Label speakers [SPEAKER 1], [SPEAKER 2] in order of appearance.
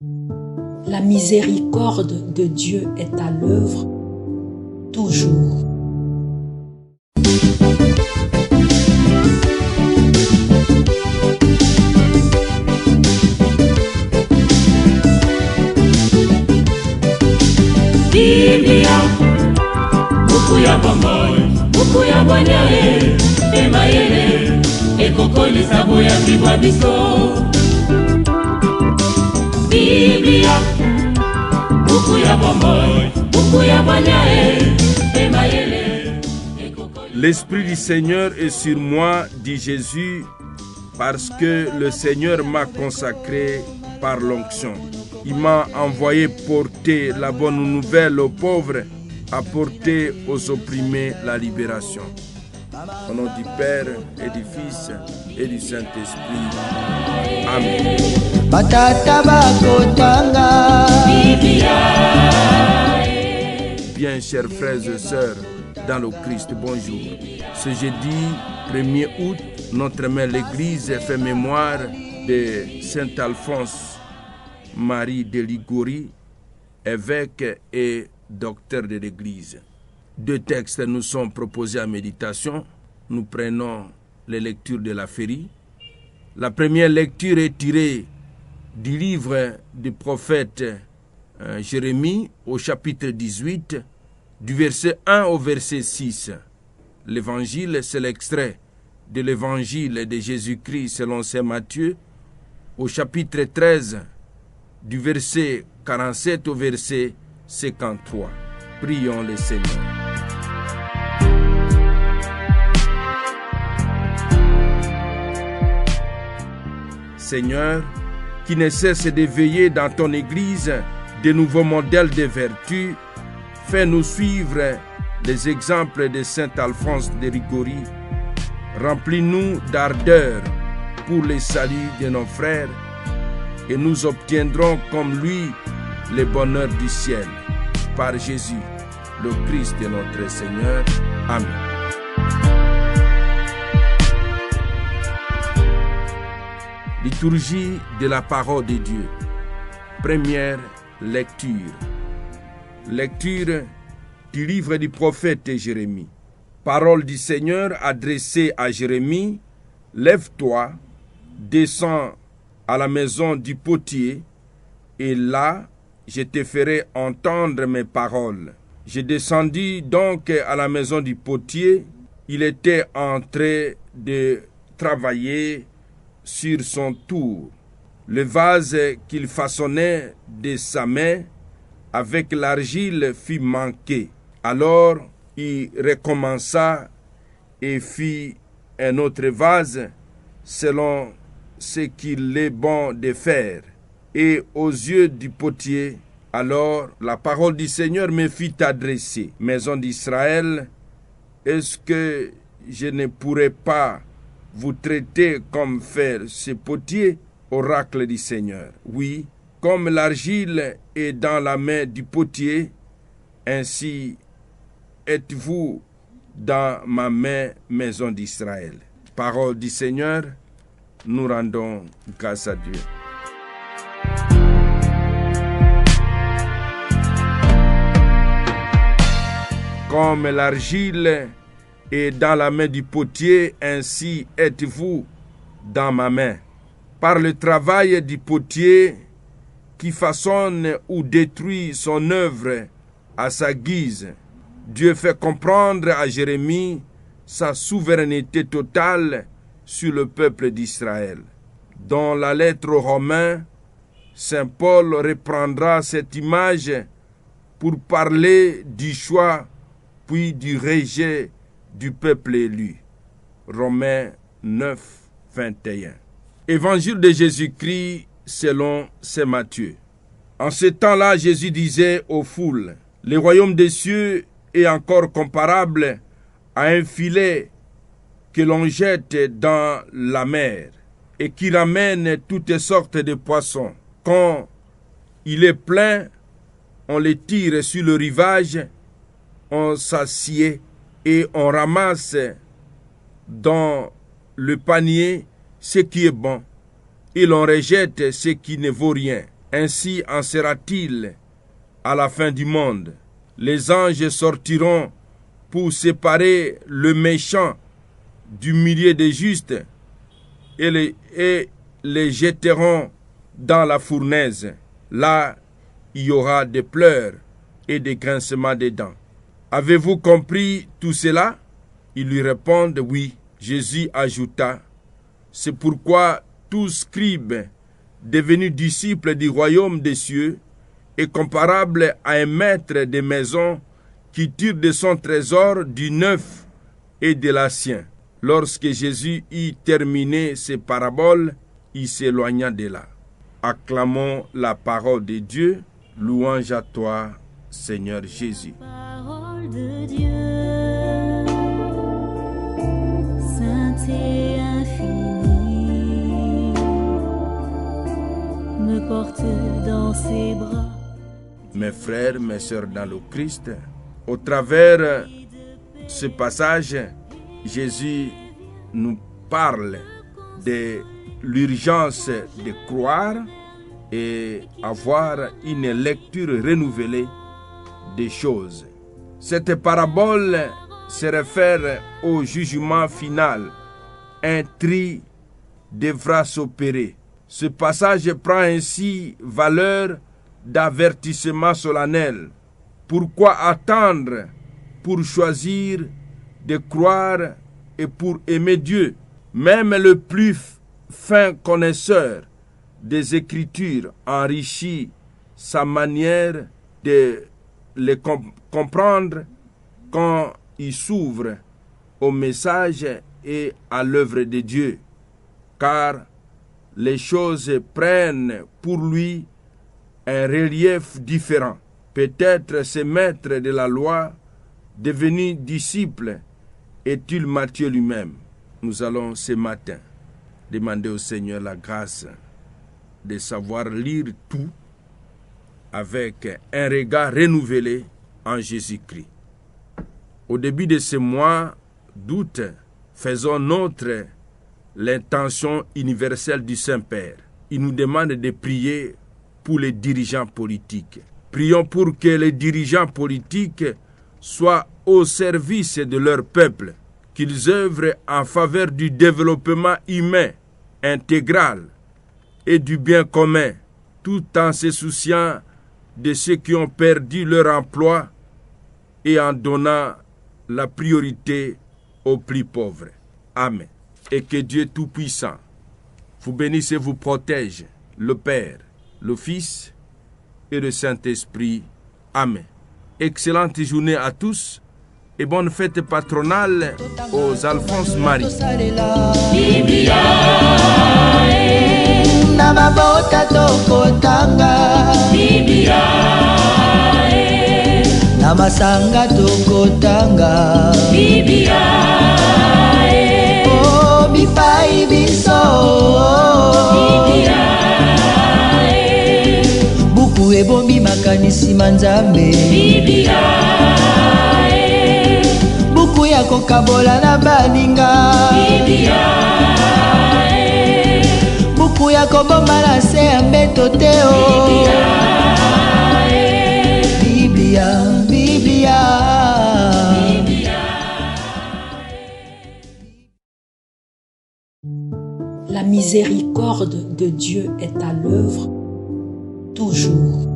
[SPEAKER 1] La miséricorde de Dieu est à l'œuvre toujours.
[SPEAKER 2] Biblia, buku ya bomoi, buku ya bwanyae, emayele, ekokolisa boya bibwa biso. Biblia, buku ya bomoi, buku ya bwanyae, emayele, ekokolisa.
[SPEAKER 3] L'Esprit du Seigneur est sur moi, dit Jésus, parce que le Seigneur m'a consacré par l'onction. Il m'a envoyé porter la bonne nouvelle aux pauvres, apporter aux opprimés la libération. Au nom du Père et du Fils et du Saint-Esprit. Amen. Bien, chers frères et sœurs, dans le Christ, bonjour. Ce jeudi 1er août, notre mère l'Église fait mémoire de Saint Alphonse Marie de Liguori, évêque et docteur de l'Église. Deux textes nous sont proposés à méditation. Nous prenons les lectures de la Férie. La première lecture est tirée du livre du prophète Jérémie au chapitre 18, du verset 1 au verset 6. L'évangile, c'est l'extrait de l'évangile de Jésus-Christ selon saint Matthieu au chapitre 13, du verset 47 au verset 53. Prions le Seigneur. Seigneur, qui ne cesse de veiller dans ton Église de nouveaux modèles de vertu, fais-nous suivre les exemples de saint Alphonse de Liguori. Remplis-nous d'ardeur pour le salut de nos frères, et nous obtiendrons comme lui le bonheur du ciel. Par Jésus, le Christ de notre Seigneur. Amen. Liturgie de la parole de Dieu. Première lecture. Lecture du livre du prophète Jérémie. Parole du Seigneur adressée à Jérémie. Lève-toi, descends à la maison du potier, et là, je te ferai entendre mes paroles. Je descendis donc à la maison du potier. Il était en train de travailler sur son tour. Le vase qu'il façonnait de sa main avec l'argile fut manqué. Alors il recommença et fit un autre vase selon ce qu'il est bon de faire. Et aux yeux du potier, alors la parole du Seigneur me fit adresser. Maison d'Israël, est-ce que je ne pourrais pas vous traiter comme fait ce potier? Oracle du Seigneur. Oui, comme l'argile est dans la main du potier, ainsi êtes-vous dans ma main, maison d'Israël. Parole du Seigneur, nous rendons grâce à Dieu. Comme l'argile est dans la main du potier, ainsi êtes-vous dans ma main. Par le travail du potier qui façonne ou détruit son œuvre à sa guise, Dieu fait comprendre à Jérémie sa souveraineté totale sur le peuple d'Israël. Dans la lettre aux Romains, saint Paul reprendra cette image pour parler du choix puis du rejet du peuple élu. Romains 9, 21. Évangile de Jésus-Christ selon saint Matthieu. En ce temps-là, Jésus disait aux foules, « Le royaume des cieux est encore comparable à un filet que l'on jette dans la mer et qui ramène toutes sortes de poissons. Quand il est plein, on les tire sur le rivage, on s'assied et on ramasse dans le panier ce qui est bon et l'on rejette ce qui ne vaut rien. Ainsi en sera-t-il à la fin du monde. Les anges sortiront pour séparer le méchant du milieu des justes et les jetteront dans la fournaise. Là, il y aura des pleurs et des grincements des dents. Avez-vous compris tout cela? Ils lui répondent oui. Jésus ajouta, c'est pourquoi tout scribe devenu disciple du royaume des cieux est comparable à un maître de maison qui tire de son trésor du neuf et de l'ancien. Lorsque Jésus eut terminé ses paraboles, il s'éloigna de là. Acclamons la parole de Dieu. Louange à toi, Seigneur Jésus.
[SPEAKER 4] Parole de Dieu, sainte et infinie, me porte dans ses bras.
[SPEAKER 3] Mes frères, mes sœurs dans le Christ, au travers ce passage, Jésus nous parle de l'urgence de croire et avoir une lecture renouvelée des choses. Cette parabole se réfère au jugement final. Un tri devra s'opérer. Ce passage prend ainsi valeur d'avertissement solennel. Pourquoi attendre pour choisir de croire et pour aimer Dieu? Même le plus fin connaisseur des Écritures enrichit sa manière de les comprendre quand il s'ouvre au message et à l'œuvre de Dieu, car les choses prennent pour lui un relief différent. Peut-être ce maître de la loi, devenu disciple, est-il Matthieu lui-même? Nous allons ce matin demander au Seigneur la grâce de savoir lire tout avec un regard renouvelé en Jésus-Christ. Au début de ce mois d'août, faisons notre l'intention universelle du Saint-Père. Il nous demande de prier pour les dirigeants politiques. Prions pour que les dirigeants politiques soient au service de leur peuple, qu'ils œuvrent en faveur du développement humain intégral et du bien commun, tout en se souciant de ceux qui ont perdu leur emploi et en donnant la priorité aux plus pauvres. Amen. Et que Dieu Tout-Puissant vous bénisse et vous protège, le Père, le Fils et le Saint-Esprit. Amen. Excellente journée à tous et bonne fête patronale aux Alphonse Marie.
[SPEAKER 5] Namabota tokotanga
[SPEAKER 2] Biblia,
[SPEAKER 5] Namasanga tokotanga
[SPEAKER 2] Biblia,
[SPEAKER 5] Oh bipai biso
[SPEAKER 2] Biblia,
[SPEAKER 5] Buku ebombi makanisi manzambe
[SPEAKER 2] Biblia,
[SPEAKER 5] Buku ya kokabola na baninga
[SPEAKER 2] Biblia,
[SPEAKER 5] Buku ya kobomba na se ya mbeto te o Biblia, Biblia
[SPEAKER 1] La miséricorde de Dieu est à l'œuvre toujours.